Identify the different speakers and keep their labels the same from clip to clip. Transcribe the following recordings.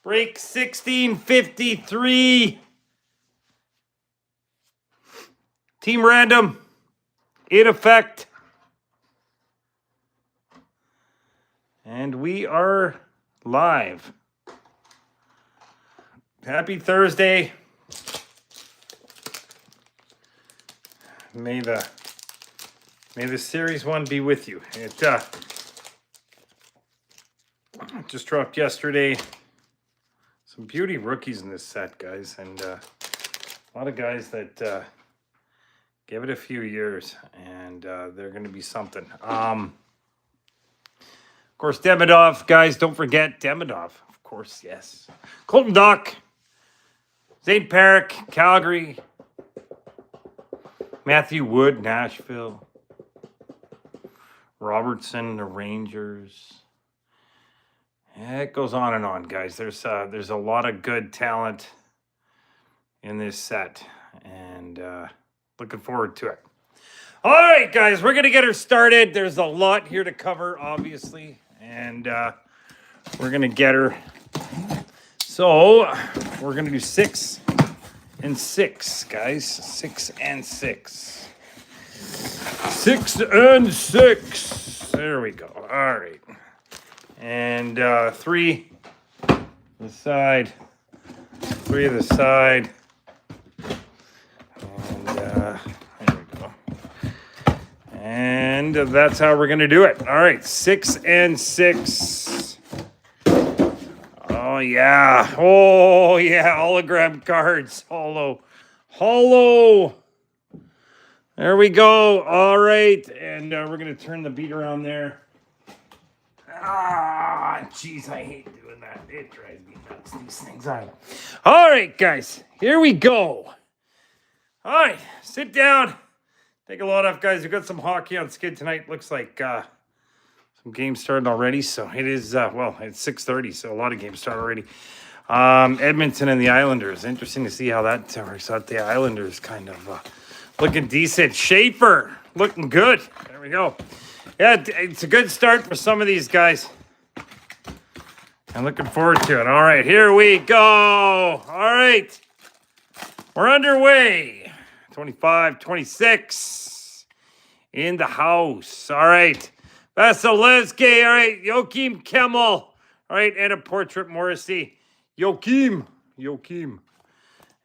Speaker 1: Break 1653. Team random. In effect. And we are live. Happy Thursday. May the series one be with you. It just dropped yesterday. Some beauty rookies in this set, guys, and a lot of guys that give it a few years, and they're going to be something. Of course, Demidov, guys, don't forget Demidov. Of course, yes. Colton Dock, Zane Parrick, Calgary, Matthew Wood, Nashville, Robertson, the Rangers. It goes on and on, guys. There's a lot of good talent in this set, and looking forward to it. All right, guys, we're going to get her started. There's a lot here to cover, obviously, and we're going to get her. So we're going to do 6 and 6, guys. 6 and 6. 6 and 6. There we go. All right. And 3 the side, 3 the side, and there we go. And that's how we're gonna do it. All right, 6 and 6. Oh yeah, hologram cards, hollow. There we go. All right, and we're gonna turn the beat around there. Ah, jeez, I hate doing that. It drives me nuts, these things. All right, guys, here we go. All right, sit down. Take a load off, guys. We've got some hockey on skid tonight. Looks like some games started already. So it is, it's 6:30, so a lot of games start already. Edmonton and the Islanders. Interesting to see how that works out. The Islanders kind of looking decent. Schaefer looking good. There we go. Yeah, it's a good start for some of these guys. I'm looking forward to it. All right, here we go. All right. We're underway. 25, 26 in the house. All right. Vasilevsky. All right. Joakim Kemmel. All right. And a portrait Morrissey. Joakim.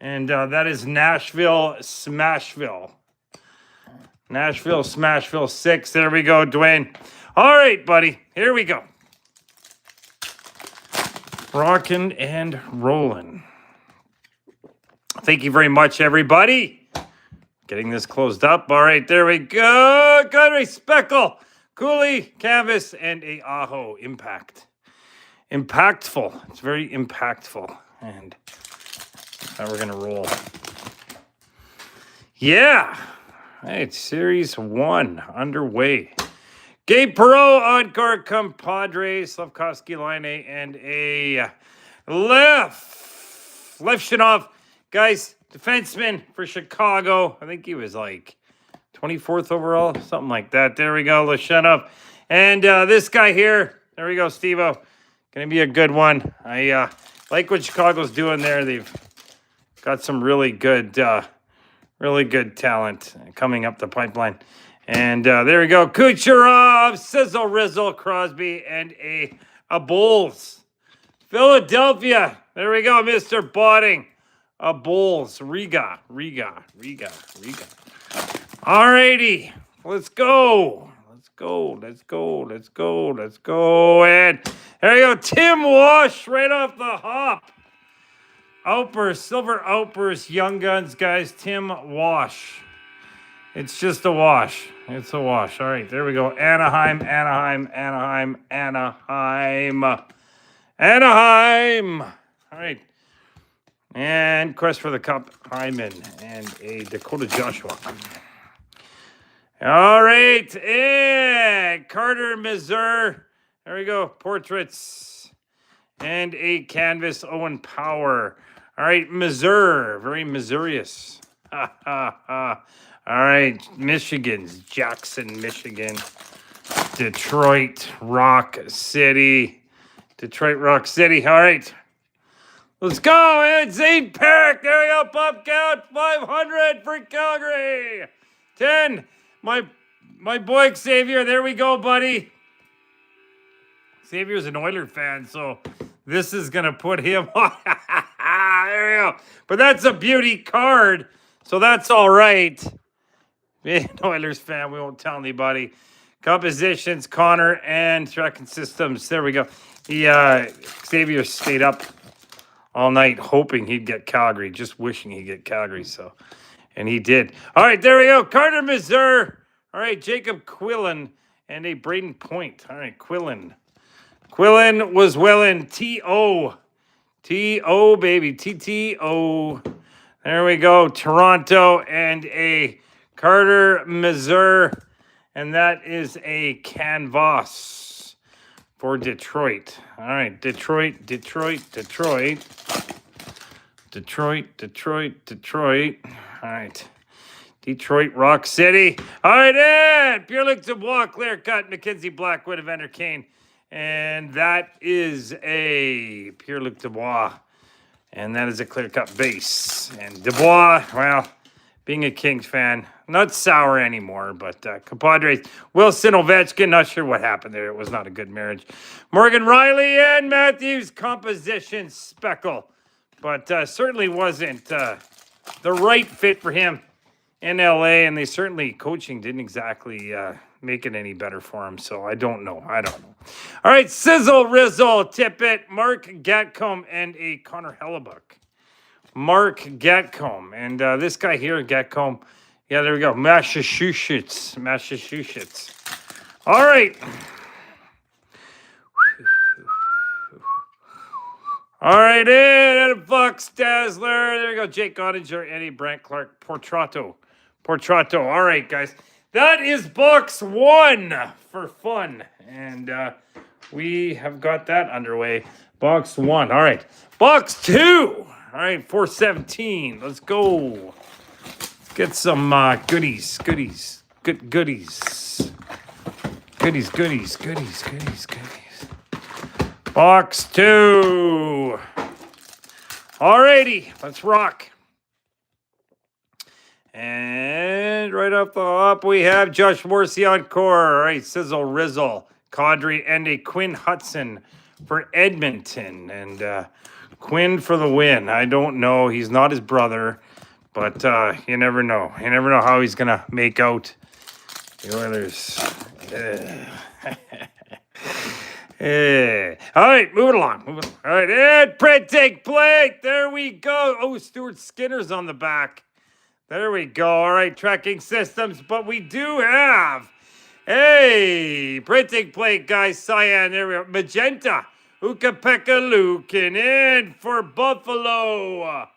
Speaker 1: And that is Nashville Smashville. Nashville, Smashville 6. There we go, Dwayne. All right, buddy. Here we go. Rockin' and rollin'. Thank you very much, everybody. Getting this closed up. All right, there we go. Got a Speckle, Cooley, Canvas, and a Aho Impact. Impactful. It's very impactful. And now we're going to roll. Yeah. All right, Series 1 underway. Gabe Perreault, Encore, Compadre, Slavkovsky, Line, and a Levshinov. Guys, defenseman for Chicago. I think he was like 24th overall, something like that. There we go, Levshinov. And this guy here, there we go, Steve-O. Going to be a good one. I like what Chicago's doing there. They've got some really good talent coming up the pipeline. And there we go. Kucherov, Sizzle, Rizzle, Crosby, and a Bulls. Philadelphia. There we go, Mr. Botting. A Bulls. Riga. All righty. Let's go. And there you go. Tim Walsh right off the hop. Outburst, Silver Outburst, Young Guns, guys. Tim Walsh. It's just a wash. It's a wash. All right, there we go. Anaheim. All right. And Quest for the Cup, Hyman, and a Dakota Joshua. All right, and Carter, Missouri. There we go. Portraits. And a Canvas, Owen Power. All right, Missouri. Very Missourious. All right, Michigan's Jackson, Michigan. Detroit, Rock City. All right. Let's go. And Zane Perrick. There we go. Pop count 500 for Calgary. 10. My boy Xavier. There we go, buddy. Xavier's an Oiler fan, so this is going to put him on. There we go. But that's a beauty card, so that's all right. Being an Oilers fan, we won't tell anybody. Compositions, Connor, and tracking systems. There we go. Xavier stayed up all night hoping he'd get Calgary, just wishing he'd get Calgary, and he did. All right, there we go. Carter, Missouri. All right, Jacob Quillen and a Braden Point. All right, Quillen. Quillen was willing. T-O. T-O, baby. T-T-O. There we go. Toronto and a Carter, Missouri. And that is a canvas for Detroit. All right. Detroit. All right. Detroit, Rock City. All right, and Pierre Luc Dubois, clear cut, Mackenzie Blackwood, Evander Kane. And that is a Pierre Luc Dubois. And that is a clear cut base. And Dubois, well, being a Kings fan, not sour anymore, but compadres. Wilson Ovechkin, not sure what happened there. It was not a good marriage. Morgan Riley and Matthews, composition speckle. But certainly wasn't the right fit for him in LA, and they certainly, coaching didn't exactly make it any better for him, so I don't know. All right, Sizzle, Rizzle, Tippett, Mark Gatcomb, and a Connor Hellebuck. Mark Gatcomb, and this guy here, Gatcomb, yeah, there we go, Massachusetts. All right. All right, and Fox Dazzler. There we go, Jake Ottinger, Eddie Brant Clark, Portrato. All right, guys. That is box 1 for fun. And we have got that underway. Box 1. All right. Box 2. All right, 417. Let's go. Let's get some goodies. Goodies. Box 2. All righty. Let's rock. And right off the hop, we have Josh Morrissey on core. All right, Sizzle, Rizzle, Kadri, and a Quinn Hudson for Edmonton. And Quinn for the win. I don't know. He's not his brother, but you never know. You never know how he's going to make out the Oilers. All right, moving along. All right, and print, take, plate. There we go. Oh, Stuart Skinner's on the back. There we go. All right, tracking systems. But we do have a printing plate, guys. Cyan. There we go. Magenta. Ukapeka Lukin in for Buffalo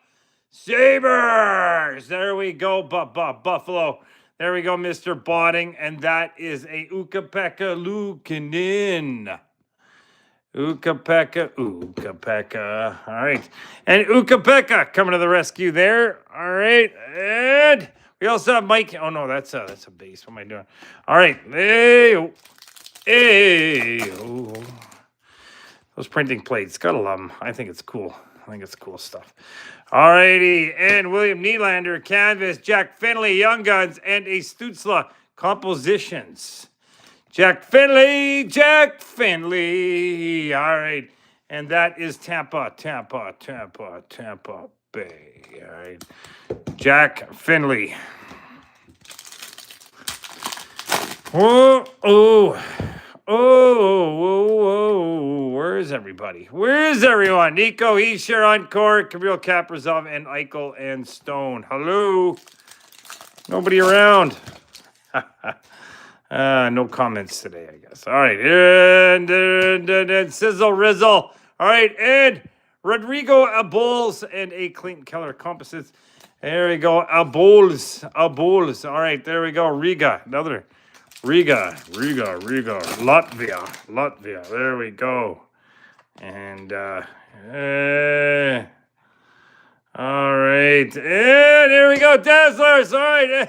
Speaker 1: Sabres. There we go. Buffalo. There we go, Mr. Botting. And that is a Ukapeka Lukin in. Ukapeka. All right. And Ukapeka coming to the rescue there. All right. And we also have Mike. Oh, no, that's a base. What am I doing? All right. Hey. Those printing plates. Gotta love them. I think it's cool. Cool stuff. All righty. And William Nylander, canvas. Jack Finley, Young Guns, and a Stutzla compositions. Jack Finley. All right. And that is Tampa Bay. All right. Jack Finley. Whoa. Where is everybody? Where is everyone? Nico, Heischer on court, Kirill Kaprizov, and Eichel and Stone. Hello. Nobody around. No comments today, I guess. All right. And Sizzle Rizzle. All right. And Rodrigo Abols and a Clayton Keller Composites. There we go. Abols. All right. There we go. Riga. Another. Riga. Latvia. There we go. And, all right. And there we go. Dazzlers. All right.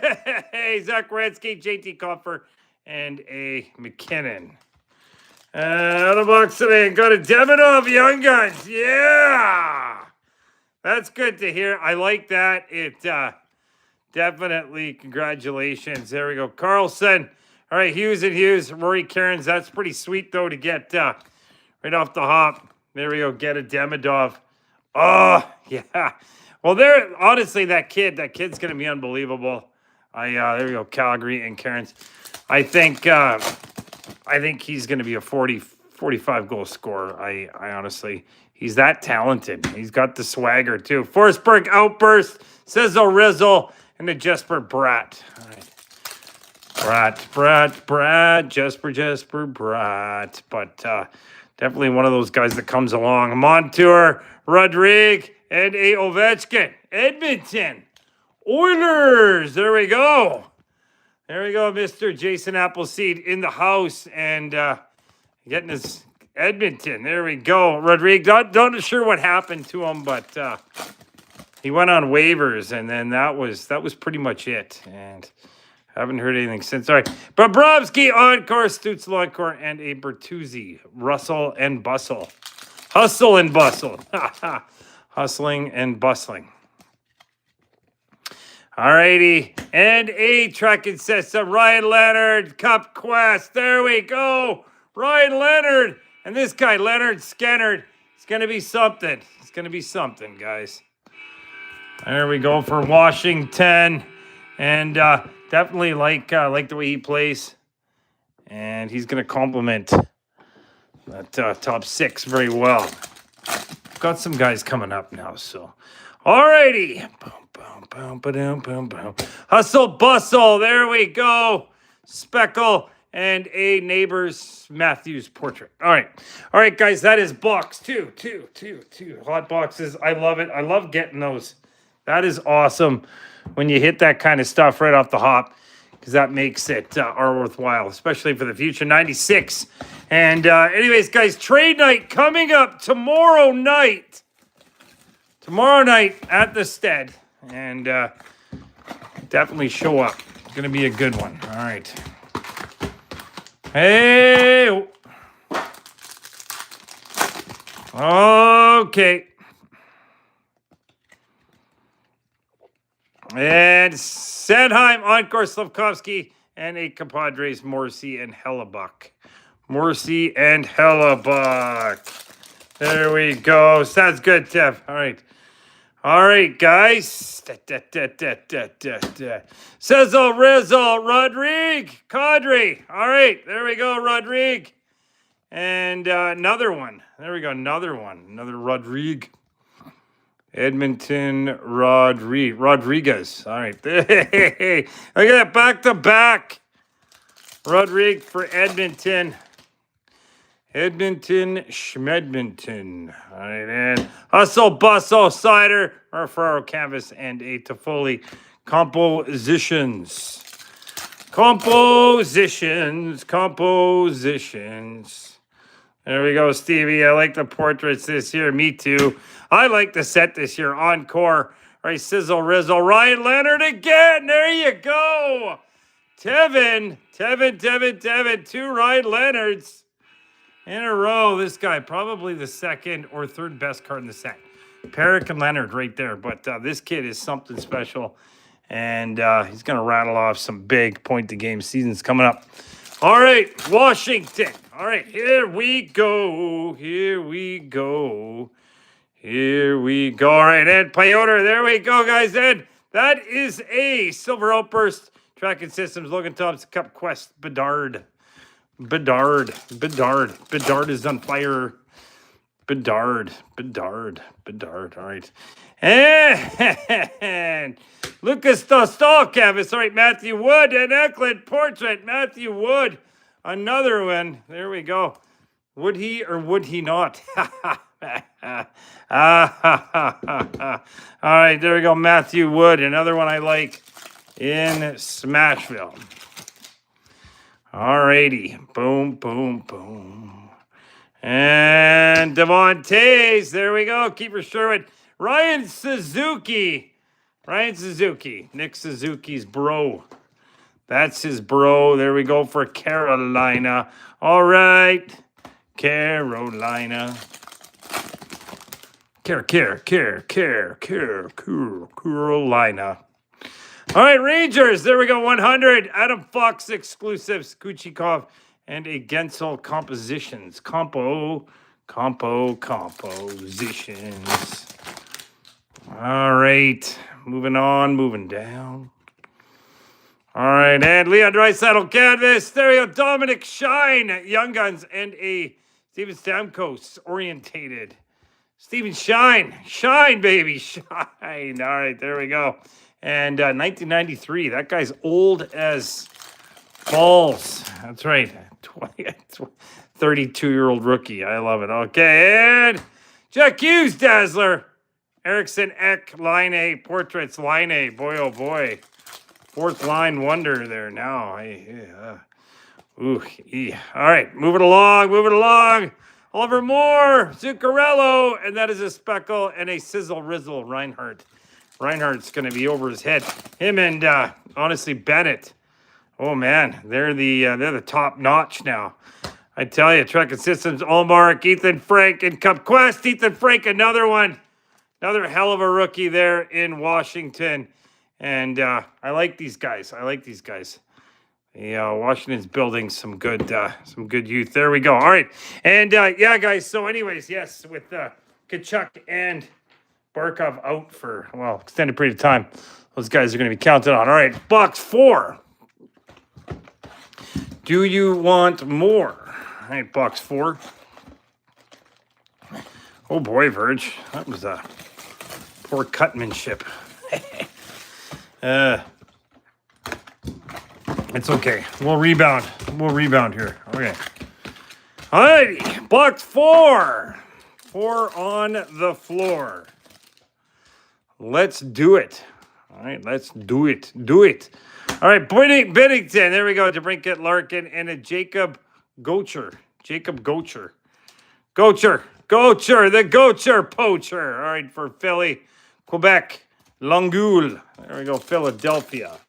Speaker 1: Hey, Zach Ransky, JT Coffer, and a McKinnon. Out of box today. Got a Demonov Young Guns. Yeah. That's good to hear. I like that. It definitely, congratulations. There we go. Carlson. All right, Hughes and Hughes. Rory Cairns. That's pretty sweet, though, to get right off the hop. There we go. Get a Demidov. Oh, yeah. Well, honestly, that kid's going to be unbelievable. There we go. Calgary and Cairns. I think he's going to be a 45 goal scorer. I honestly, he's that talented. He's got the swagger too. Forsberg outburst, says Rizzle, and the Jesper Bratt. All right. Bratt, Jesper Bratt. But definitely one of those guys that comes along. Montour, Rodrigue, and a Ovechkin. Edmonton Oilers. There we go. There we go, Mr. Jason Appleseed in the house and getting his Edmonton. There we go. Rodrigue, not sure what happened to him, but he went on waivers, and then that was pretty much it. And haven't heard anything since. All right. Bobrovsky, encore, Stützle, encore, and a Bertuzzi. Russell and Bustle. Hustle and bustle. Hustling and bustling. All righty. And a tracking system. Ryan Leonard, Cup Quest. There we go. Ryan Leonard. And this guy, Leonard Skennard. It's going to be something. It's going to be something, guys. There we go for Washington. And definitely like the way he plays. And he's going to complement that top six very well. Got some guys coming up now, so. All righty. Boom, boom. Hustle, bustle. There we go. Speckle and a Neighbors Matthews portrait. All right, guys. That is box two. Hot boxes. I love it. I love getting those. That is awesome when you hit that kind of stuff right off the hop, because that makes it worthwhile, especially for the future. 96. And anyways, guys, trade night coming up tomorrow night. Tomorrow night at the Stead. And definitely show up. It's going to be a good one. All right. Hey. Okay. And Sandheim, Encore, Slavkovsky, and a Compadres, Morrissey and Hellebuck. There we go. Sounds good, Tev. All right, guys. Sizzle, Rizzle, Rodrigue, Cadre. All right, there we go, Rodrigue. And another one. There we go, another one. Another Rodrigue. Edmonton Rodriguez. All right. Hey, look at that, back-to-back. Rodrigue for Edmonton. Schmedmonton. All right, and Hustle, Bustle, Cider, Ferraro Canvas, and a Toffoli Compositions. There we go, Stevie. I like the portraits this year. Me too. I like the set this year. Encore. All right, Sizzle, Rizzle. Ryan Leonard again. There you go. Tevin. 2 Ryan Leonards in a row. This guy, probably the second or third best card in the set. Perrick and Leonard right there. But this kid is something special. And he's going to rattle off some big point-to-game seasons coming up. All right, Washington. All right, here we go. All right, Ed Piotr. There we go, guys. Ed, that is a Silver Outburst. Tracking Systems, Logan Thompson, Cup Quest, Bedard. Bedard is on fire. Bedard. All right. And Lucas Dostal canvas. All right, Matthew Wood and Eklund portrait. Matthew Wood. Another one. There we go. Would he or would he not? All right, there we go. Matthew Wood. Another one I like in Smashville. All righty. Boom. And Devontae's. There we go. Keeper Sherwood. Ryan Suzuki. Nick Suzuki's bro. That's his bro. There we go for Carolina. All right. Carolina. Carolina. All right, Rangers. There we go. 100. Adam Fox exclusives. Kuchikov and a Gensel compositions. Compositions. All right. Moving on. Moving down. All right. And Leon Draisaitl canvas. There we go. Dominic Shine. Young Guns and a Steven Stamkos orientated. Steven Shine. Shine, baby. Shine. All right. There we go. And 1993. That guy's old as balls. That's right. 32-year-old rookie. I love it. Okay. And Jack Hughes, Dazzler. Eriksson, Ek, Line A, Portraits, Line A. Boy, oh boy. Fourth line wonder there now. All right. Moving along. Oliver Moore, Zuccarello. And that is a speckle and a sizzle rizzle Reinhardt. Reinhardt's going to be over his head. Him and, honestly, Bennett. Oh, man. They're the top notch now. I tell you, Trucking Systems, Allmark, Ethan Frank, and Cup Quest. Ethan Frank, another one. Another hell of a rookie there in Washington. And I like these guys. Washington's building some good youth. There we go. All right. And, yeah, guys. So, anyways, yes, with Kachuk and Barkov out for, extended period of time. Those guys are going to be counted on. All right, box 4. Do you want more? All right, box 4. Oh, boy, Virg. That was a poor cutmanship. It's okay. We'll rebound. Here. Okay. All righty, box 4. 4 on the floor. Let's do it. All right, let's do it. All right, Bennington. There we go. DeBrincat, Larkin, and a Jacob Gocher. The Gocher poacher. All right, for Philly, Quebec, Longoul. There we go, Philadelphia.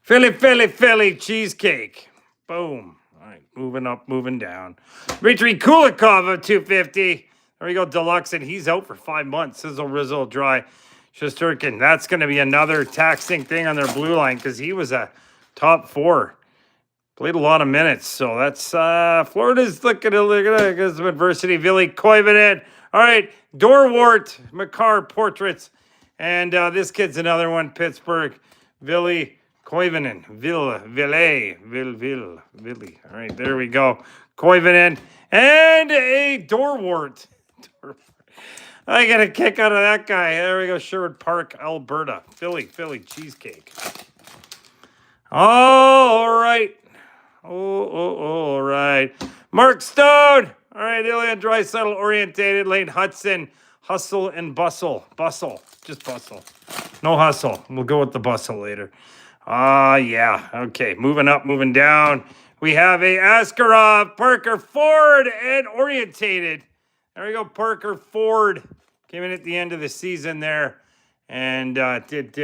Speaker 1: Philly cheesecake. Boom. All right, moving up, moving down. Dmitry Kulikov of 250. There we go, Deluxe, and he's out for 5 months. Sizzle, Rizzle, Dry, Shesterkin. That's going to be another taxing thing on their blue line because he was a top 4. Played a lot of minutes. So that's Florida's looking at some adversity. Ville Koivunen. All right, Dorwart, McCarr, Portraits. And this kid's another one, Pittsburgh. Ville Koivunen. Ville. All right, there we go. Koivunen. And a Dorwart. I get a kick out of that guy. There we go. Sherwood Park, Alberta. Philly cheesecake. All right. All right. Mark Stone. All right. Leon Draisaitl orientated. Lane Hudson. Hustle and bustle. Just bustle. No hustle. We'll go with the bustle later. Yeah. Okay. Moving up, moving down. We have a Askarov, Parker Ford, and orientated. There we go, Parker Ford came in at the end of the season there, and did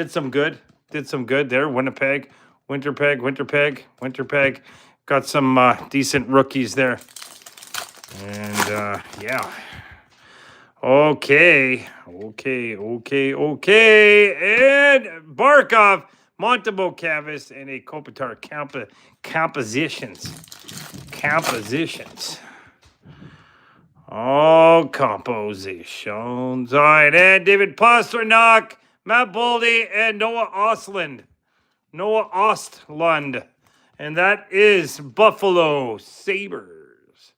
Speaker 1: some good. Did some good there. Winnipeg, Winterpeg. Got some decent rookies there, and yeah. Okay, and Barkov, Montebo canvas, and a Kopitar compositions. Oh, compositions. All right, and David Pasternak, Matt Boldy, and Noah Ostlund. And that is Buffalo Sabres.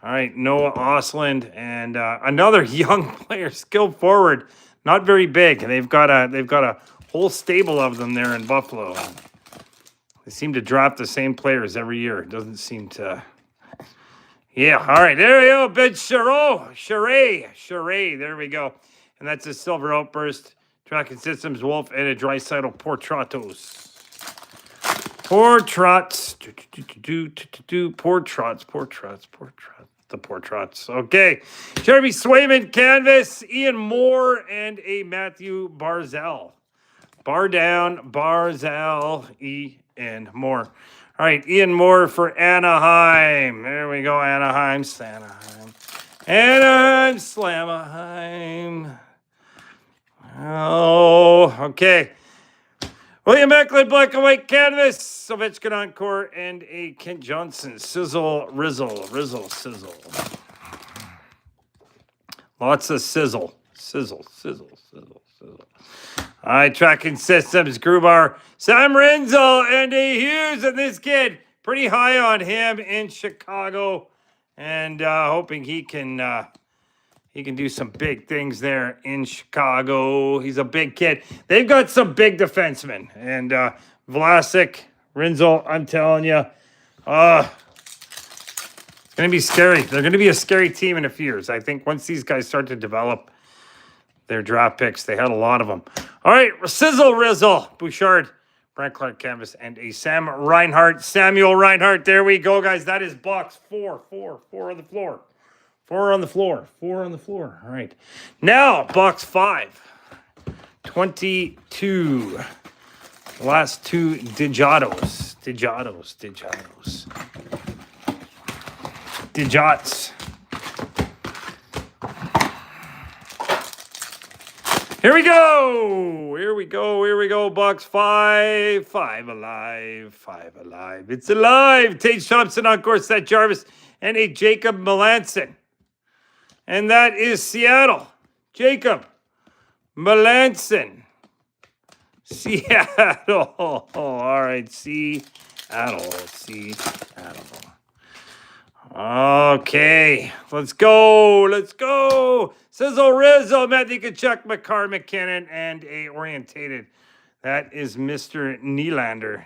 Speaker 1: All right, Noah Ostlund and another young player, skilled forward, not very big. They've got a whole stable of them there in Buffalo. They seem to drop the same players every year. It doesn't seem to. Yeah, all right, there we go. Ben Charret. There we go. And that's a Silver Outburst, Tracking Systems, Wolf, and a Draisaitl Portratos. The Portrats. Okay. Jeremy Swayman, canvas, Ian Moore, and a Matthew Barzal. Barzal, Ian Moore. All right, Ian Moore for Anaheim. There we go, Anaheim. Anaheim, Slammerheim. Oh, okay. William Eklund, black and white canvas. Ovechkin encore and a Kent Johnson. Sizzle, rizzle, sizzle. Lots of sizzle. Sizzle. All right, tracking systems. Grubauer, Sam Renzel, and a Hughes. And this kid, pretty high on him in Chicago. And hoping he can do some big things there in Chicago. He's a big kid. They've got some big defensemen. And Vlasic, Renzel, I'm telling you, it's going to be scary. They're going to be a scary team in a few years. I think once these guys start to develop their draft picks, they had a lot of them. All right, Sizzle Rizzle, Bouchard, Brent Clark canvas, and a Samuel Reinhart. There we go, guys. That is box 4 on the floor. 4 on the floor. All right. Now, box 5. 22. Last 2 Dijots. Here we go. Box 5. 5 alive. It's alive. Tage Thompson, encore, Seth Jarvis, and a Jacob Melanson. And that is Seattle. Jacob Melanson. Seattle. All right, Seattle. Okay, let's go. Sizzle Rizzle, Matthew Kachuk, McCarr, McKinnon, and a orientated. That is Mr. Nylander.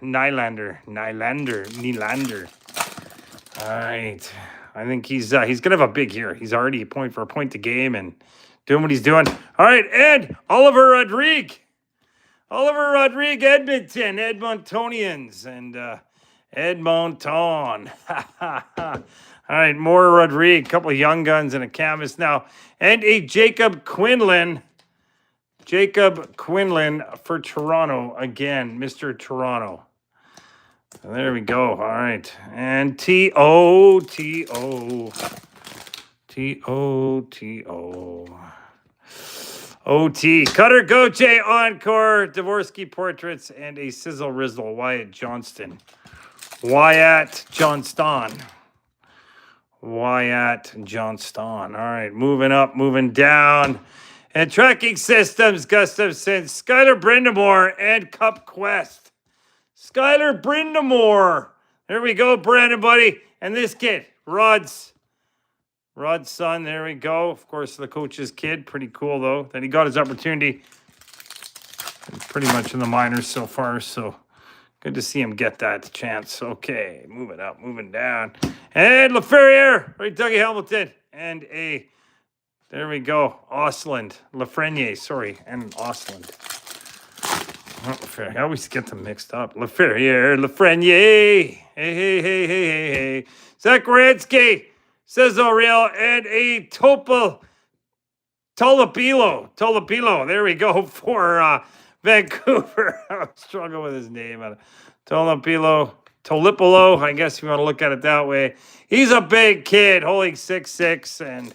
Speaker 1: All right. I think he's going to have a big year. He's already a point a game and doing what he's doing. All right, and Oliver Rodrigue, Edmonton, Edmontonians, and Edmonton. All right, more Rodrigue, couple of young guns and a canvas now, and a Jacob Quinlan for Toronto again, Mr. Toronto. There we go. All right. And T-O. O-T. Cutter Goche, encore, Dvorsky portraits, and a Sizzle Rizzle, Wyatt Johnston. All right, moving up, moving down. And tracking systems, Gustafson, Skylar Brindamore, and Cup Quest. Skylar Brindamore. There we go, Brandon, buddy. And this kid, Rod's son. There we go. Of course, the coach's kid. Pretty cool, though, that he got his opportunity. Pretty much in the minors so far, so good to see him get that chance. Okay, moving up, moving down. And LaFerriere, right, Dougie Hamilton. And there we go, Osland. Lafreniere, sorry, and Osland. I always get them mixed up. Lafreniere. Hey. Zach Wierenski, says O'Reilly, and a Tolopilo. There we go for Vancouver. I struggle with his name. Tolipolo, I guess you want to look at it that way. He's a big kid, holding 6'6", and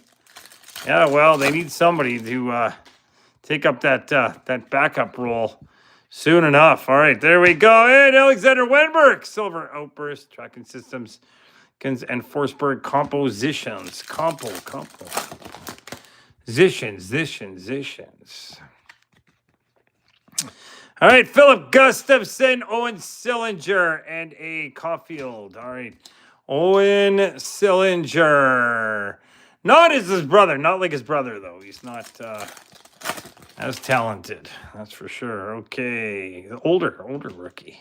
Speaker 1: yeah, well, they need somebody to take up that backup role soon enough. All right, there we go. And Alexander Wenberg, silver outburst, tracking systems, and Forsberg compositions. Zitions. All right, Philip Gustafson, Owen Sillinger, and a Caulfield. All right, Owen Sillinger. Not like his brother, though. He's not as talented, that's for sure. Okay, older rookie.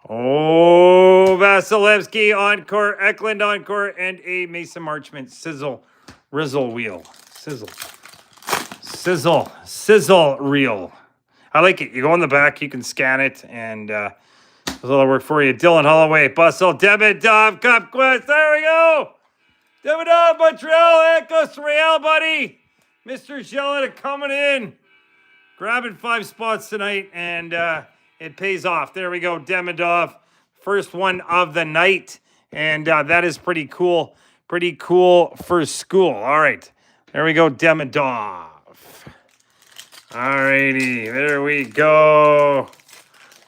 Speaker 1: Oh, Vasilevsky, encore, Eklund, encore, and a Mason Marchment Sizzle Rizzle wheel. Sizzle reel. I like it. You go in the back, you can scan it, and a little work for you. Dylan Holloway, Bustle, Demidov, Cup Quest. There we go. Demidov, Montreal, Ecos Real, buddy. Mr. Geletta coming in, grabbing 5 spots tonight, and it pays off. There we go, Demidov, first one of the night, and that is pretty cool. Pretty cool for school. All right. There we go, Demidov. All righty. There we go.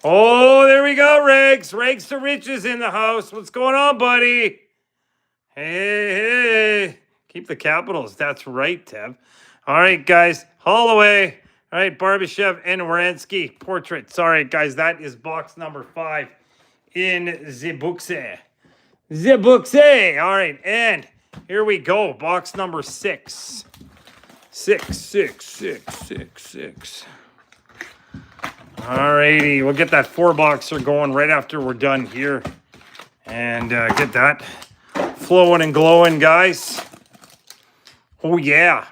Speaker 1: Oh, there we go, Regs. Regs to Riches in the house. What's going on, buddy? Hey. Keep the capitals. That's right, Tev. All right, guys. Holloway. All right, Barbashev and Wierenski portraits. All right, guys. That is box number 5 in the books. All right, and here we go. Box number 6. 6. All righty. We'll get that 4-boxer going right after we're done here. And get that flowing and glowing, guys. Oh, yeah.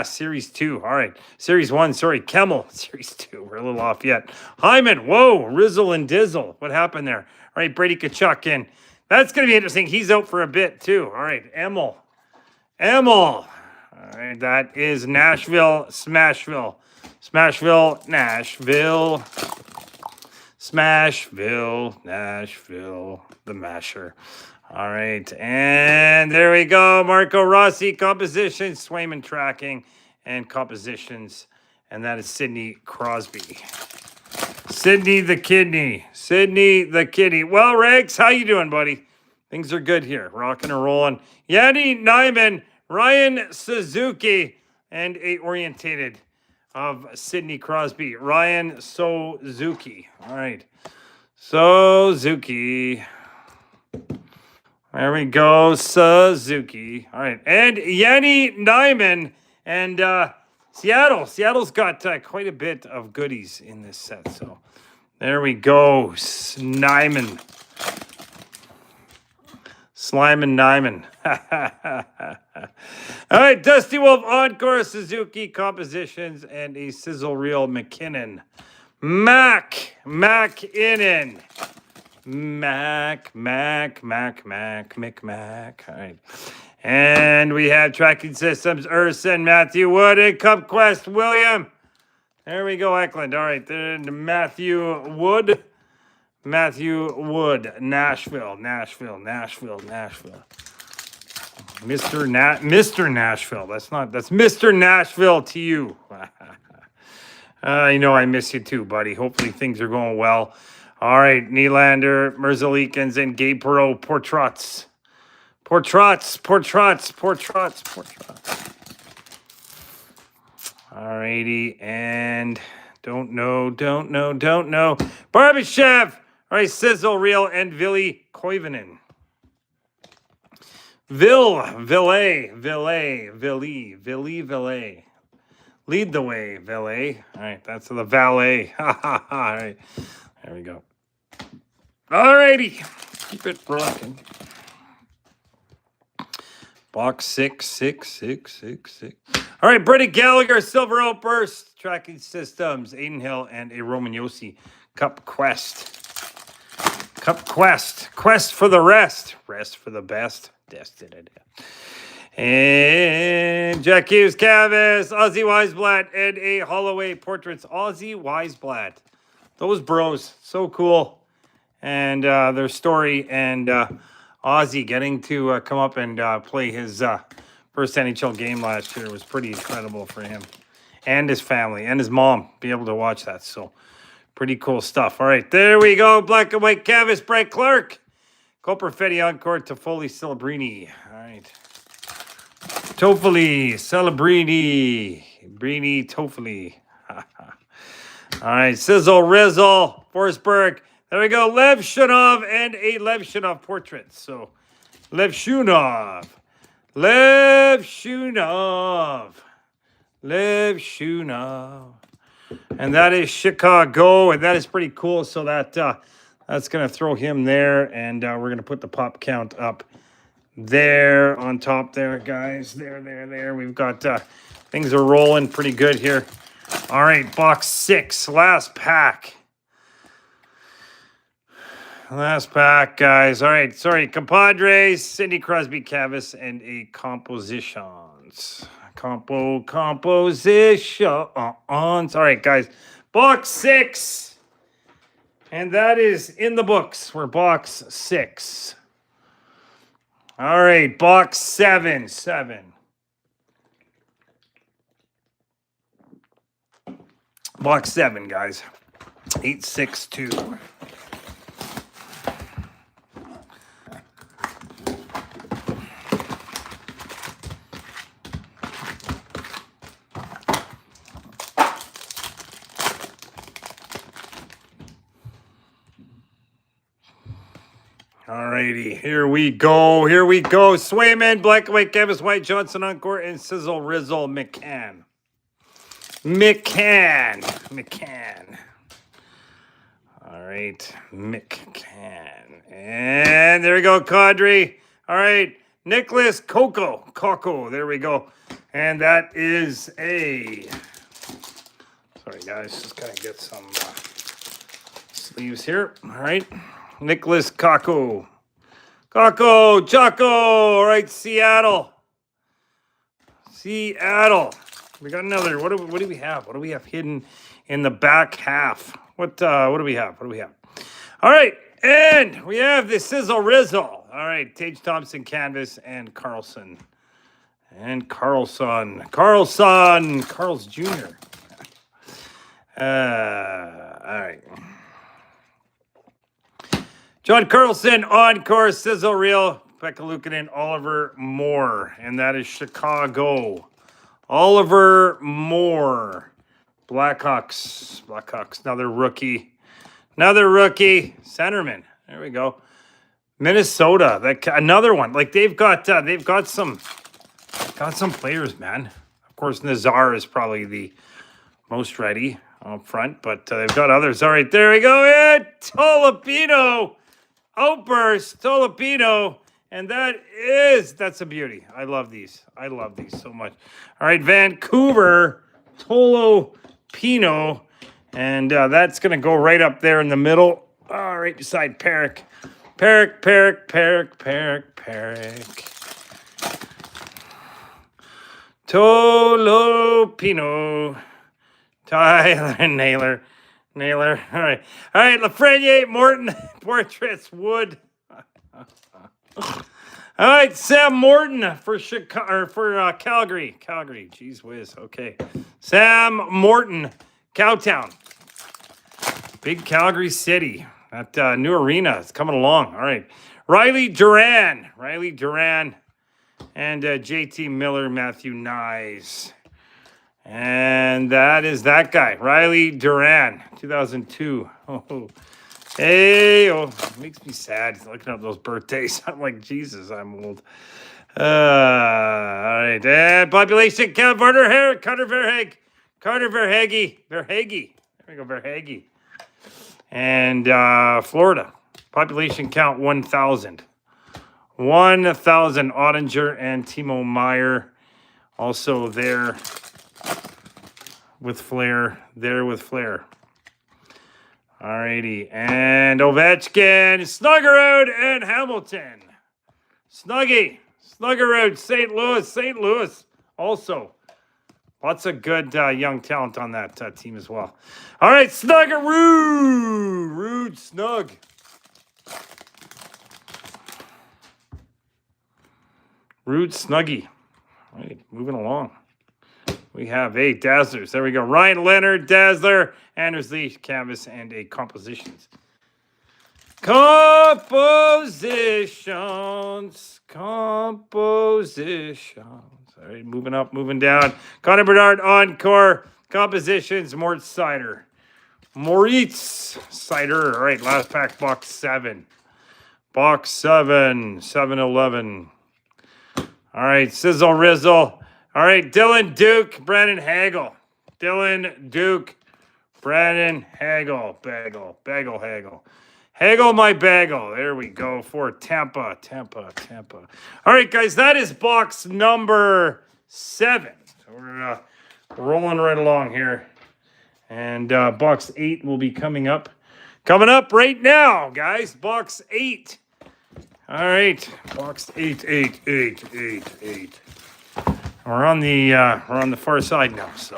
Speaker 1: Series 2. All right. Series 1. Sorry. Kemmel. Series 2. We're a little off yet. Hyman. Whoa. Rizzle and Dizzle. What happened there? All right. Brady Tkachuk in. That's going to be interesting. He's out for a bit, too. All right. Emil. All right. That is Nashville. Smashville. Nashville. The Masher. All right, and there we go. Marco Rossi, compositions, Swayman tracking, and compositions. And that is Sidney Crosby. Sidney the kidney. Well, Rex, how you doing, buddy? Things are good here. Rocking and rolling. Yanni Nyman, Ryan Suzuki, and a orientated of Sidney Crosby. Ryan Suzuki. All right. Suzuki. There we go, Suzuki. All right, and Yanni Nyman and Seattle. Seattle's got quite a bit of goodies in this set. So there we go, Nyman. Nyman. All right, Dusty Wolf, Encore, Suzuki, compositions, and a sizzle reel McKinnon. McMackinnon. Mac. All right. And we have Tracking Systems, Urson, Matthew Wood, and Cup Quest, William. There we go, Eklund. All right, then Matthew Wood, Nashville. Mr. Nashville. That's Mr. Nashville to you. I know I miss you too, buddy. Hopefully things are going well. All right, Nylander, Merzlikins, and Gabe Perreault, portraits. All righty, and don't know. Barbashev. All right, Sizzle Reel, and Ville Koivunen. Ville. Lead the way, Ville. All right, that's the valet. All right, there we go. All righty, keep it rocking. Box 6. All right, Brady Gallagher, Silver Outburst, Tracking Systems, Aiden Hill, and a Roman Yossi. Cup Quest. Quest for the rest for the best. Destined. And Jack Hughes, Cavis, Ozzy Weisblatt, and a Holloway Portraits. Ozzy Weisblatt. Those bros, so cool. And their story, and Ozzy getting to come up and play his first NHL game last year was pretty incredible for him and his family and his mom be able to watch that. So pretty cool stuff. All right, there we go. Black and white canvas, Brett Clark. Coperfetti Encore, Toffoli, Celebrini. All right. Toffoli, Celebrini. Brini, Toffoli. All right, Sizzle, Rizzle, Forsberg. There we go. Lev Shunov and a Lev Shunov portrait. So, Lev Shunov. And that is Chicago. And that is pretty cool. So that's going to throw him there. And we're going to put the pop count up there on top there, guys. There. We've got things are rolling pretty good here. All right, box 6. Last pack. Last pack, guys. All right, sorry. Compadres, Sidney Crosby, Cavis, and a compositions. Compositions. All right, guys. Box 6. And that is in the books. We're box 6. All right, box 7. Box 7, guys. 862. Alrighty, here we go. Swayman, Black and White, Canvas, White, Johnson, Encore, and Sizzle, Rizzle, McCann. All right, McCann. And there we go, Cadre. All right, Nicholas Coco. There we go. And that is a... Sorry, guys. Just got to get some sleeves here. All right. Nicholas Chaco. All right, Seattle. We got another. What do we have? What do we have hidden in the back half? What do we have? All right, and we have the Sizzle Rizzle. All right, Tage Thompson, Canvas, and Carlson. Carl's Jr. All right. John Carlson, Encore, Sizzle Reel, Pekka Luukkonen, Oliver Moore. And that is Chicago. Oliver Moore. Blackhawks. Another rookie. Centerman. There we go. Minnesota. Another one. Like they've got some players, man. Of course, Nazar is probably the most ready up front, but they've got others. All right, there we go. And Tolopino. Outburst, Tolopino, and that's a beauty. I love these so much. All right, Vancouver, Tolopino, and that's going to go right up there in the middle. All right, beside Peric. Tolopino, Tyler and Naylor. All right, Lafreniere, Morton, Portraits, Wood. All right, Sam Morton for Chicago, for Calgary. Jeez whiz. Okay, Sam Morton, Cowtown, big Calgary city. That new arena is coming along. All right, Riley Duran, and JT Miller, Matthew Nyes. And that is that guy, Riley Duran, 2002. It makes me sad looking up those birthdays. I'm like, Jesus, I'm old. All right, and population count, Carter Verhage. There we go, Verhage. And Florida, population count 1,000. 1,000, Ottinger and Timo Meyer, also there. With Flair. Alrighty. And Ovechkin, Snuggerud, and Hamilton. Snuggerud, St. Louis. Also, lots of good young talent on that team as well. All right, Snuggerud. Rude Snug. Rude Snuggy. All right, moving along. We have a Dazzlers. There we go. Ryan Leonard, Dazzler, Anders Lee, Canvas, and a Compositions. Compositions. All right, moving up, moving down. Connor Bernard, Encore, Compositions, Moritz Sider. All right, last pack, box 7. 7-11. All right, Sizzle Rizzle. All right, Dylan Duke, Brandon Hagel. Brandon Hagel. Hagel, my bagel. There we go for Tampa. All right, guys, that is box number 7. So we're rolling right along here. And box 8 will be coming up. Coming up right now, guys. Box 8. All right, box 8. We're on the far side now, so.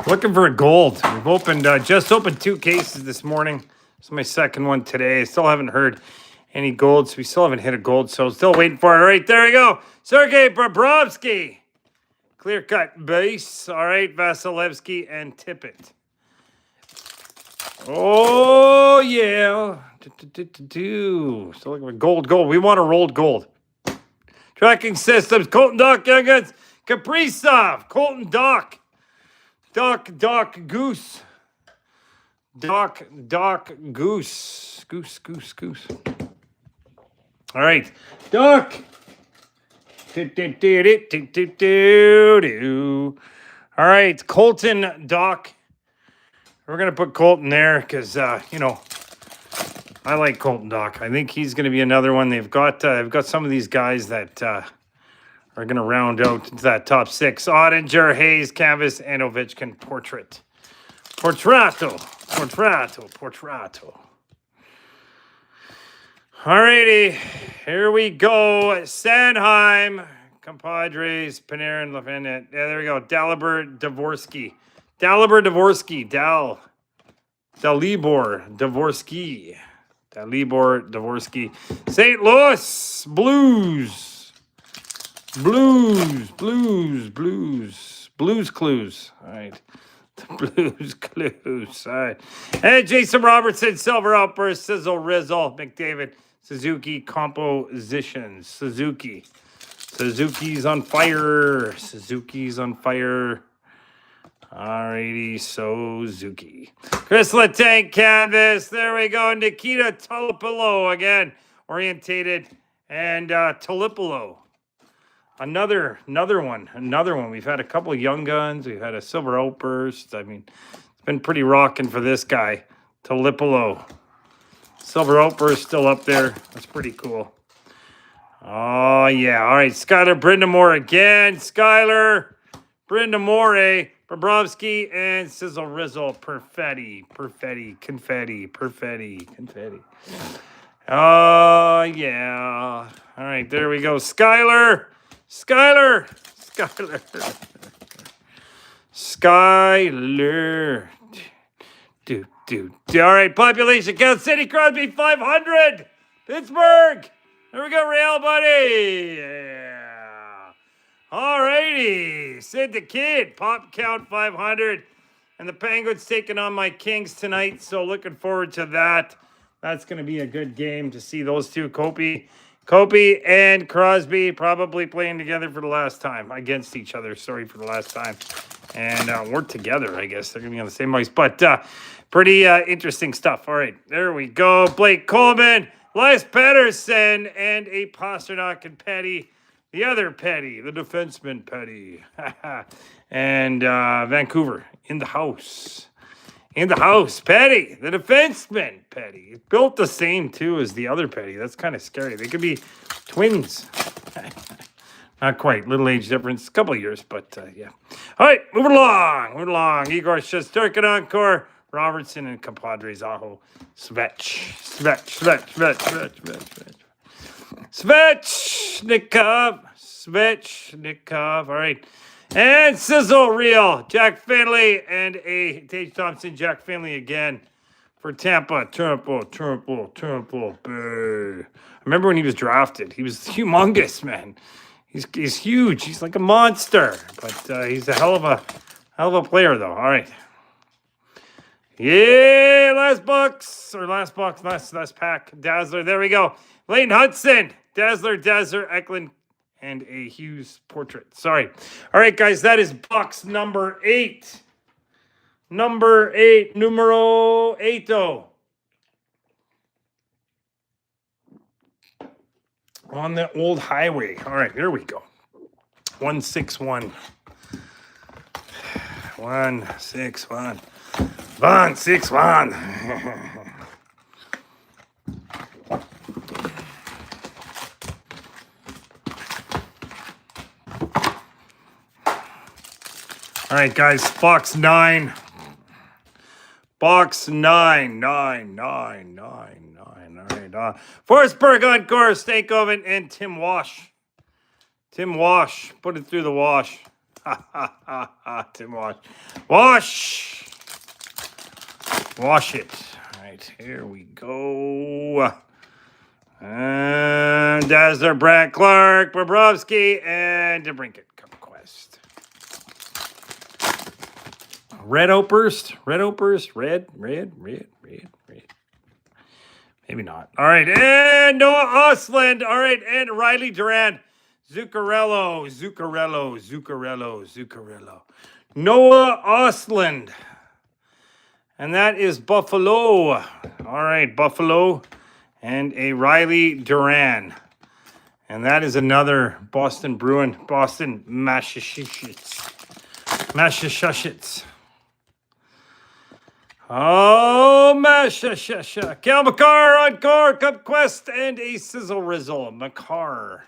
Speaker 1: Looking for a gold. We've just opened 2 cases this morning. It's my second one today. I still haven't heard any gold, so we still haven't hit a gold, so still waiting for it. All right, there we go. Sergei Bobrovsky. Clear-cut base. All right, Vasilevsky and Tippett. Oh, yeah. Still looking for gold. We want a rolled gold. Tracking systems. Colton Doc against Kaprizov. Colton Doc. Doc Goose. Doc Goose. Goose. All right. Doc. All right. Colton Doc. We're going to put Colton there because, I like Colton Doc. I think he's going to be another one. They've got some of these guys that are going to round out to that top six. Ottinger, Hayes, Canvas, and Ovechkin portrait. Portrato. Alrighty, here we go. Sanheim, Compadres, Panarin, Lafayette. Yeah, there we go. Dalibor Dvorsky. Dalibor Dvorsky. St. Louis Blues. Blues Clues. All right. Blues Clues. All right. And Jason Robertson, Silver Outburst, Sizzle, Rizzle, McDavid, Suzuki Compositions. Suzuki's on fire. Alrighty, Suzuki. Chris Letang canvas. There we go. Nikita Talipalo again. Orientated. And Talipalo. Another one. We've had a couple of young guns. We've had a Silver Outburst. I mean, it's been pretty rocking for this guy. Talipalo. Silver Outburst still up there. That's pretty cool. Oh, yeah. All right. Skylar Brindamore again. Skylar Brindamore. Bobrovsky and Sizzle Rizzle. Perfetti. Confetti. Oh, yeah. All right. There we go. Skylar. Dude. All right, population count. Sidney Crosby, 500. Pittsburgh. There we go, Real buddy. Yeah. All righty. Sid the Kid, pop count 500. And the Penguins taking on my Kings tonight, so looking forward to that. That's going to be a good game to see those two, Kopi and Crosby, probably playing together for the last time. Against each other, for the last time. And we're together, I guess. They're going to be on the same ice. But pretty interesting stuff. All right, there we go. Blake Coleman, Elias Pettersson, and a Pasternak and Petty. The other Petty, the defenseman Petty. And Vancouver in the house. Petty, the defenseman, Petty. He's built the same, too, as the other Petty. That's kind of scary. They could be twins. Not quite. Little age difference. A couple of years, but yeah. All right, moving along. Igor Shesterkin, Encore, Robertson, and Compadres, Aho, Svechnikov. All right. And Sizzle Real, Jack Finley, and a Tage Thompson, Jack Finley again for Tampa. Temple. I remember when he was drafted. He was humongous, man. He's huge. He's like a monster, but he's a hell of a player, though. All right. Yeah, last pack. Dazzler. There we go. Layton Hudson, Dazzler, Eklund, and a Hughes portrait. Sorry. All right, guys, that is box number 8. Numero 8. On the old highway. All right, here we go. 161. 161. 161. All right, guys, box 9. Box 9. All right. Forsberg, Encore, Stankoven, and Tim Wash. Put it through the wash. Tim Wash. Wash it. All right, here we go. And Dazzler, Brant Clark, Bobrovsky, and DeBrincat. Cup Quest. Red Outburst. Red. Maybe not. All right, and Noah Osland. All right, and Riley Duran. Zuccarello. Noah Osland. And that is Buffalo. All right, Buffalo. And a Riley Duran. And that is another Boston Bruin. Boston Massachusetts. Oh, Massachusetts. Cal McCarr on core. Cup Quest. And a Sizzle Rizzle. McCarr.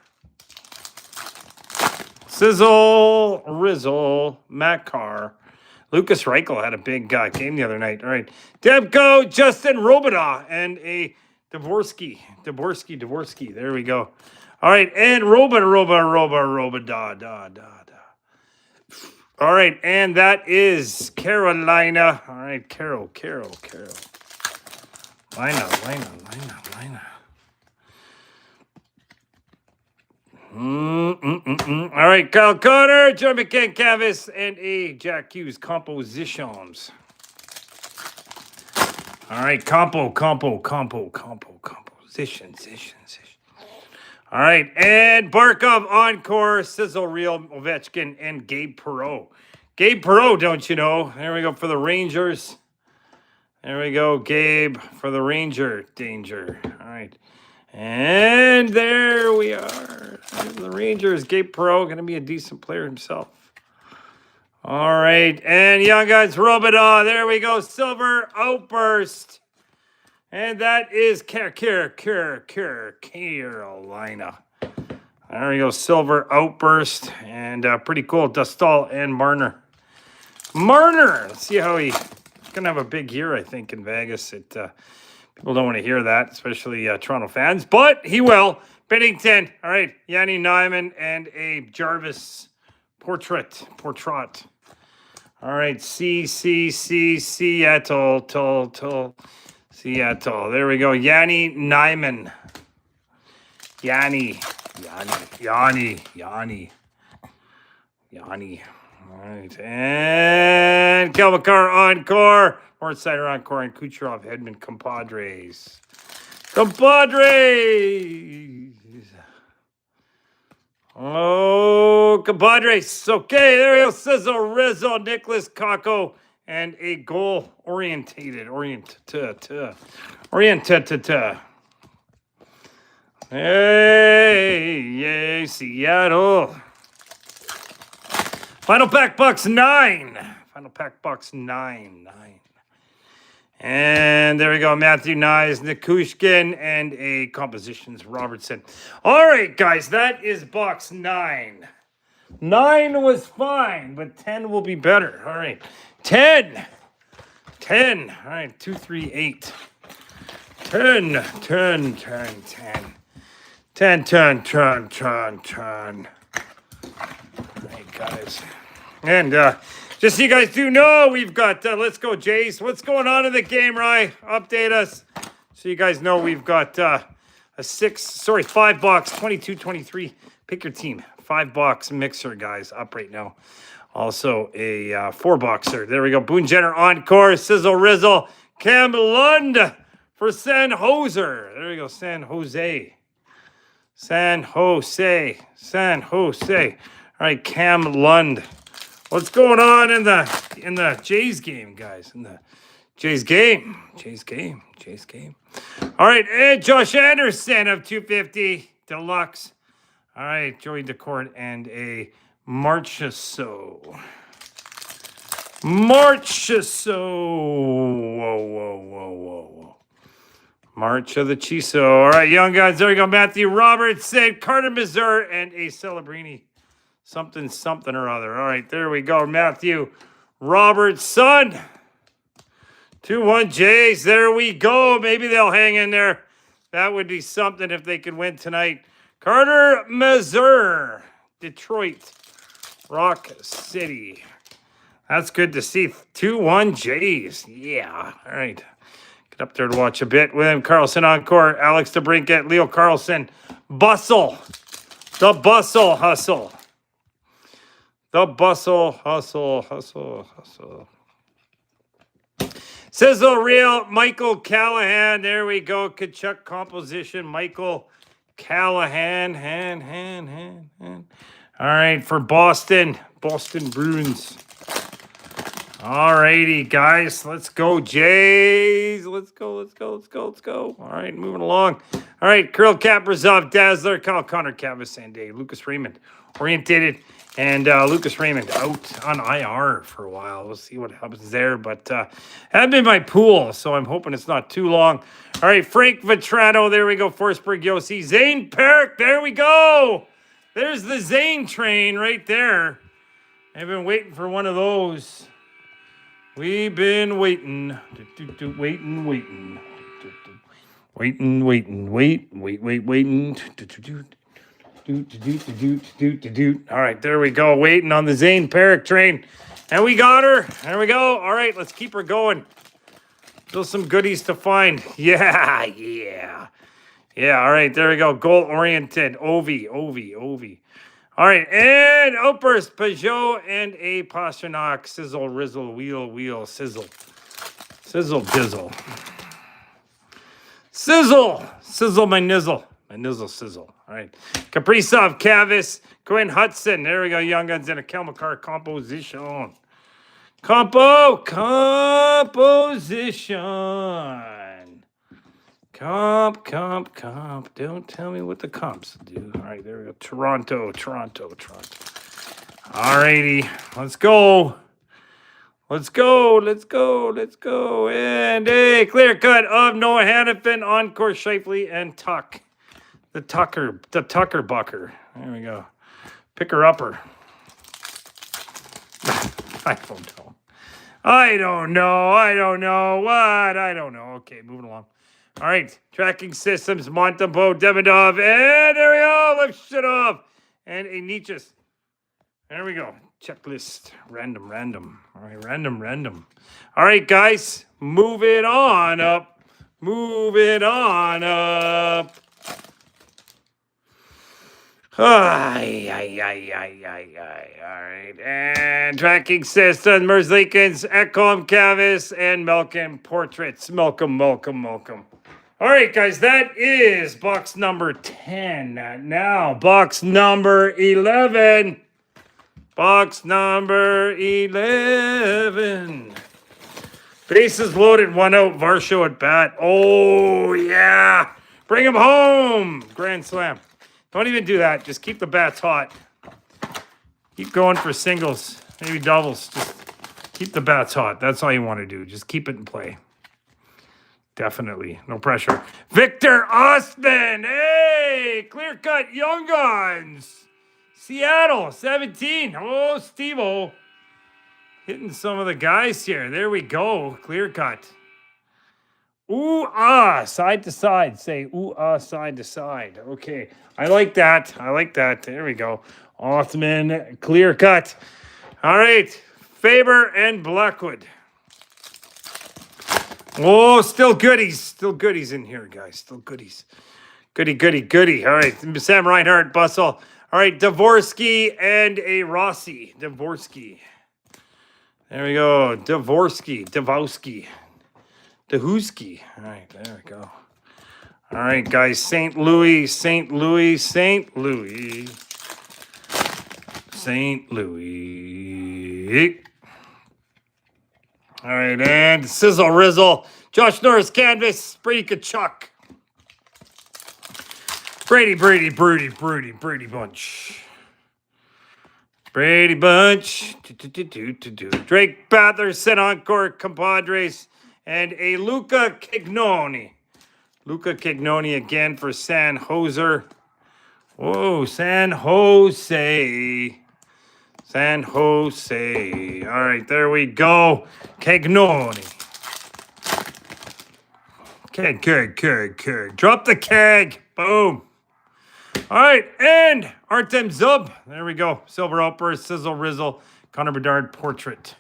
Speaker 1: Sizzle Rizzle. McCarr. Lucas Reichel had a big game the other night. All right. Demko, Justin Robidaw, and a Dvorsky. There we go. All right. And Robidaw. All right. And that is Carolina. All right. Carol. Lina. All right, Kyle Connor, John McCann Canvas, and a Jack Hughes Compositions. All right, composition. All right, and Barkov Encore, Sizzle Reel, Ovechkin, and Gabe Perreault. Gabe Perreault, don't you know? There we go for the Rangers. There we go, Gabe for the Ranger Danger. All right. And there we are. The Rangers, Gabe Perreault, going to be a decent player himself. All right. And Young Guns, Robidaw. There we go. Silver Outburst. And that is Carolina. There we go. Silver Outburst. And pretty cool. Dustal and Marner. Let's see how he's going to have a big year, I think, in Vegas. People don't want to hear that, especially Toronto fans, but he will. Bennington, all right, Yanni Nyman, and a Jarvis portrait. All right, Seattle. There we go, Yanni Nyman. Yanni. All right, and Kel McCarr Encore. Mortsider Encore and Kucherov, Hedman, Compadres. Oh, Compadres. Okay, there we go. Sizzle, Rizzo, Nicholas Kakko, and a goal oriented. Hey, Seattle. Final pack box 9. And there we go, Matthew Nyes, Nikushkin, and a Compositions Robertson. All right, guys, that is box 9. 9 was fine, but 10 will be better. All right, 10. All right, 2, 3, 8. 10. All right, guys. And just so you guys do know, we've got Let's Go Jays. What's going on in the game, Rye? Update us. So you guys know we've got a 5 box, 22-23. Pick your team. 5 box mixer, guys, up right now. Also a 4 boxer. There we go. Boone Jenner Encore, Sizzle Rizzle, Cam Lund for San Jose. There we go, San Jose. All right, Cam Lund. What's going on in the Jays game, guys? In the Jays game. All right, and Josh Anderson of 250 Deluxe. All right, Joey Decourt and a Marchessault. Whoa. March of the Chiso. All right, young guys. There we go. Matthew Robertson, Carter Mazur, and a Celebrini. Something or other. All right, there we go. Matthew Robertson. 2-1 Jays. There we go. Maybe they'll hang in there. That would be something if they could win tonight. Carter Mazur. Detroit. Rock City. That's good to see. 2-1 Jays. Yeah. All right. Up there to watch a bit. William Karlsson encore. Alex DeBrincat, Leo Carlson. Bustle. The Bustle Hustle. The Bustle Hustle. Sizzle Real, Michael Callahan. There we go. Kachuk composition. Michael Callahan. All right, for Boston Bruins. All righty, guys. Let's go, Jays. Let's go. All right, moving along. All right, Kirill Kaprizov, Dazzler, Kyle Connor, Cavis, Sanday, Lucas Raymond, orientated, and Lucas Raymond out on IR for a while. We'll see what happens there, but have been my pool, so I'm hoping it's not too long. All right, Frank Vetrano, there we go. Forsberg, Yossi, Zane Perk, there we go. There's the Zane train right there. I've been waiting for one of those. We've been waiting. Waiting. All right, there we go. Waiting on the Zane Perrick train. And we got her. There we go. All right, let's keep her going. Still some goodies to find. Yeah. All right, there we go. Goal-oriented. Ovi. All right, and Outburst, Peugeot, and a Pasternak. Sizzle, Rizzle, Wheel, Sizzle. Sizzle, Dizzle. Sizzle, my nizzle. My nizzle, sizzle. All right. Kaprizov, Kavis, Quinn Hudson. There we go, Young Guns, and a Kelmakar composition. Composition. Comp. Don't tell me what the comps do. All right, there we go. Toronto. All righty, let's go. And a clear cut of Noah Hannafin, Encore, Shifley, and Tuck. The Tucker Bucker. There we go. Picker upper. I don't know. What? I don't know. Okay, moving along. All right, tracking systems, Montembeau, Demidov, and there we go, lift shit off. And a Nietzsche's. There we go. Checklist, random. All right, random. All right, guys, move it on up. All right, and tracking system, Merzlikins, Ekholm, Kavis, and Malcolm portraits. Malcolm. All right, guys, that is box number 10. Now, box number 11. Bases loaded, one out, Varsho at bat. Oh, yeah. Bring him home. Grand slam. Don't even do that. Just keep the bats hot. Keep going for singles, maybe doubles. Just keep the bats hot. That's all you want to do. Just keep it in play. Definitely. No pressure. Victor Ostman. Hey, clear cut Young Guns. Seattle, 17. Oh, Steve-O. Hitting some of the guys here. There we go. Clear cut. Ooh, side to side. Say, ooh, side to side. Okay. I like that. There we go. Ostman, clear cut. All right. Faber and Blackwood. Oh, still goodies in here, guys. Still goodies. Goody. All right, Sam Reinhart, Bustle. All right, Dvorsky and a Rossi. Dvorsky. There we go. Dvorsky. Dahusky. All right, there we go. All right, guys. St. Louis. All right, and Sizzle Rizzle, Josh Norris Canvas, Brady Kachuk. Brady Bunch. Drake Batherson, Encore, Compadres, and a Luca Cagnoni. Luca Cagnoni again for San Jose. Whoa, San Jose. All right, there we go. Cagnoni. Keg. Drop the keg. Boom. All right, and Artem Zub. There we go. Silver Outburst, Sizzle Rizzle, Connor Bedard Portrait.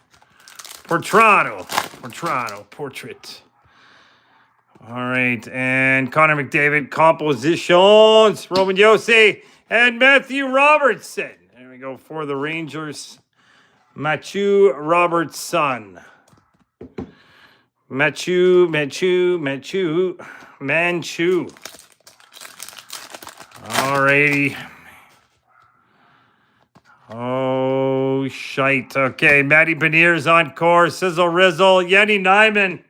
Speaker 1: All right, and Connor McDavid, compositions, Roman Yossi, and Matthew Robertson. There we go for the Rangers. Matthew Robertson. Manchu. All righty. Oh, shite. Okay, Matty Beniers on course. Sizzle Rizzle. Yenny Nyman,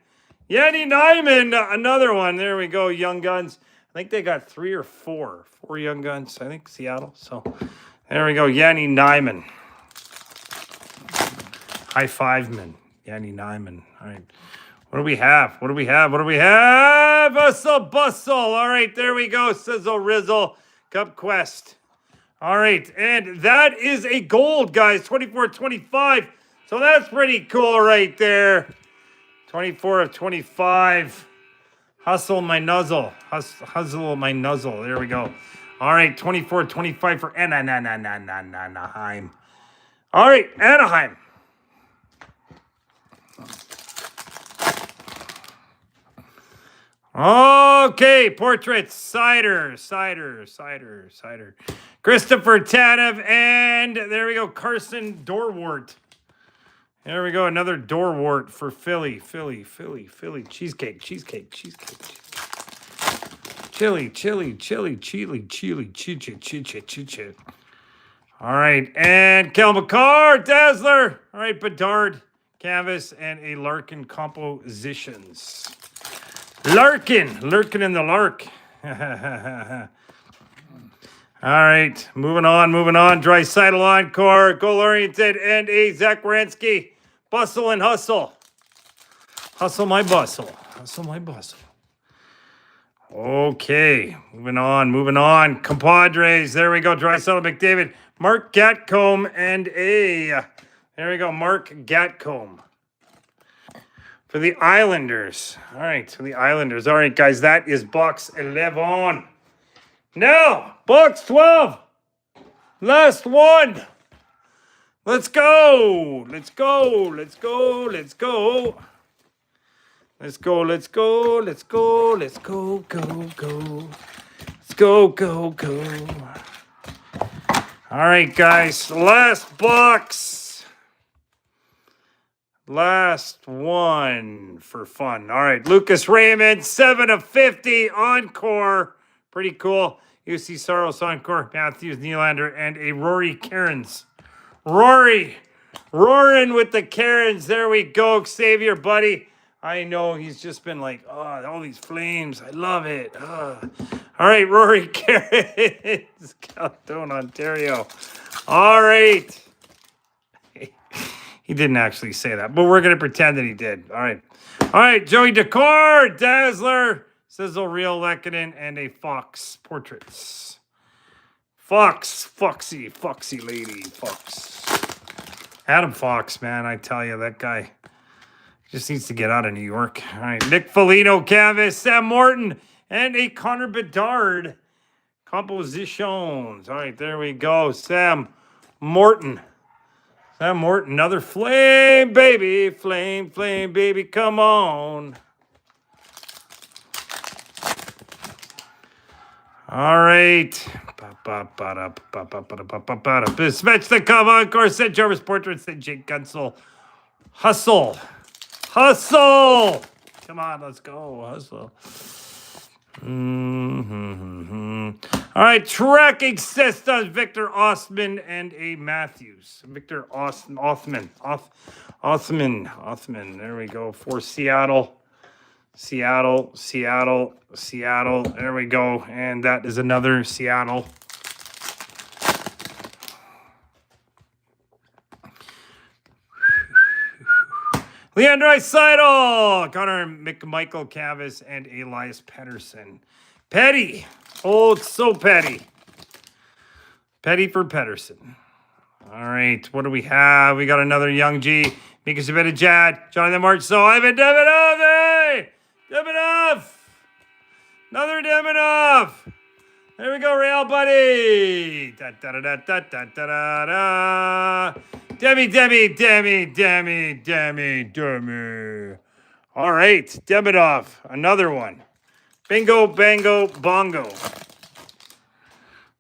Speaker 1: another one. There we go, Young Guns. I think they got 3 or 4. 4 Young Guns, I think, Seattle. So, there we go, Yanni Nyman. High five, man. Yanni Nyman. All right. What do we have? Hustle Bustle. All right, there we go. Sizzle Rizzle. Cup Quest. All right, and that is a gold, guys. 24/25. So that's pretty cool right there. 24 of 25. Hustle my nuzzle. Hustle my nuzzle. There we go. All right, 24/25 for Anaheim. All right, Anaheim. Okay, portraits, cider. Christopher Tanev, and there we go, Carson Dorwart. There we go, another Dorwart for Philly. Cheesecake. Chili. All right, and Kel McCarr, Dazzler. All right, Bedard, Canvas, and a Larkin compositions. Larkin in the Lark. All right, moving on. Draisaitl encore, goal-oriented, and a Zach Werenski. Bustle and hustle. Hustle my bustle. Okay, moving on. Compadres, there we go. Draisaitl, McDavid, Mark Gatcomb, and there we go, Mark Gatcomb. For the Islanders. All right, All right, guys, that is box 11. Now, box 12. Last one. Let's go. Go. All right, guys, last box. Last one for fun. All right, Lucas Raymond, 7 of 50, encore. Pretty cool. UC Saros, encore. Matthews, Nylander, and a Rory Cairns. Roaring with the Cairns. There we go, Xavier, buddy. I know he's just been like, oh, all these flames. I love it. Oh. All right, Rory Cairns, Caldone, Ontario. All right. He didn't actually say that, but we're going to pretend that he did. All right, Joey Decor, Dazzler, Sizzle, Real Lekanen, and a Fox portraits. Foxy lady, Fox. Adam Fox, man, I tell you, that guy just needs to get out of New York. All right, Nick Foligno, canvas, Sam Morton, and a Connor Bedard compositions. All right, there we go, Sam Morton, another flame, baby. Flame, baby. Come on. All right. Smash the cover, encore. St. Jarvis portraits. St. Jake Gunsel. Hustle. Come on, let's go. Hustle. All right, tracking systems, Victor Osman and a Matthews. Victor Othman. There we go for Seattle. There we go, and that is another Seattle. Leon Draisaitl, Connor McMichael Canvas, and Elias Pettersson. Petty. Oh, it's so petty. Petty for Pettersson. All right, what do we have? We got another Young G. Mika Zibanejad, Jonathan Marchessault, Ivan Demidov. Hey! Demidov! Another Demidov. There we go, Real buddy. Demi. All right, Demidov, another one. Bingo, bango, bongo.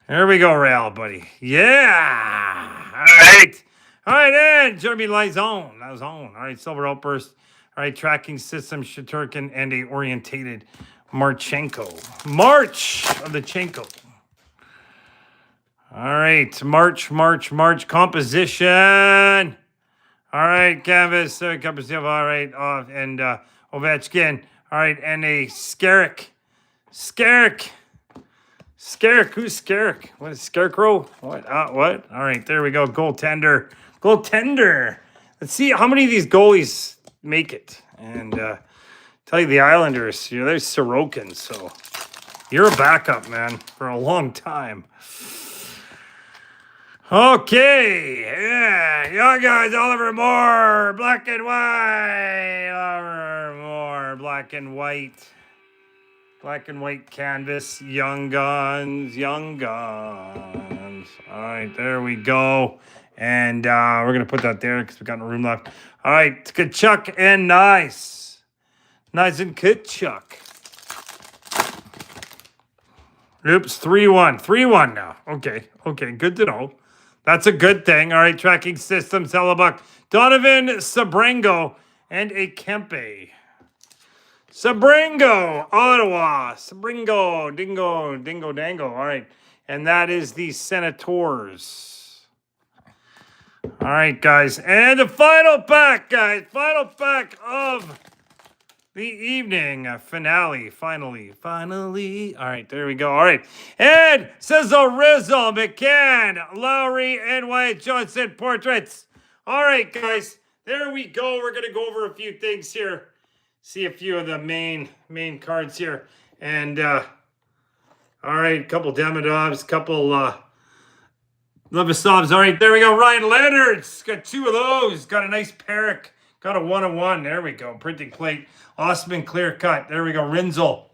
Speaker 1: There we go, Real, buddy. Yeah. All right. All right, and Jeremy Lizone. That was on. All right, Silver Outburst. All right, tracking system, Shaturkin, and a orientated Marchenko. March of the Chenko. All right, March. Composition. All right, canvas, composition. All right, off, and Ovechkin. All right, and a Skarek. Skarek, who's Skarek? What is Scarecrow? What? What? All right, there we go. Goaltender. Let's see how many of these goalies make it. And tell you the Islanders, there's Sorokin, so you're a backup, man, for a long time. Okay, yeah, young guys, Oliver Moore, black and white. Oliver Moore, black and white. Black and white canvas, young guns. All right, there we go. And we're going to put that there because we got no room left. All right, Kachuk and Nice. Nice and Kachuk. Oops, 3-1. 3-1 now. Okay, good to know. That's a good thing. All right, tracking systems, Hellebuck, Donovan Sabrango, and a Kempe. Sabrango, Ottawa. Sabrango, dingo, dango. All right. And that is the Senators. All right, guys. And the final pack, guys. Final pack of the evening. Finale. Finally. All right, there we go. All right. And Sizzle, Rizzle, McCann, Lowry, and Wyatt Johnson portraits. All right, guys. There we go. We're going to go over a few things here. See a few of the main cards here. And, all right, a couple Demidovs, couple Levasovs. All right, there we go. Ryan Leonard's got two of those. Got a nice Perrick. Got a 1-of-1. There we go. Printing plate. Osman clear cut. There we go. Rinzel.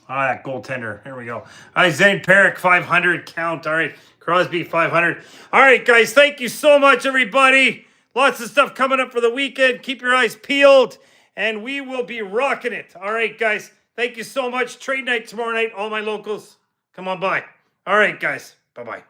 Speaker 1: That goaltender. There we go. All right, Zane Perrick, 500 count. All right, Crosby, 500. All right, guys, thank you so much, everybody. Lots of stuff coming up for the weekend. Keep your eyes peeled. And we will be rocking it. All right, guys. Thank you so much. Trade night tomorrow night. All my locals, come on by. All right, guys. Bye-bye.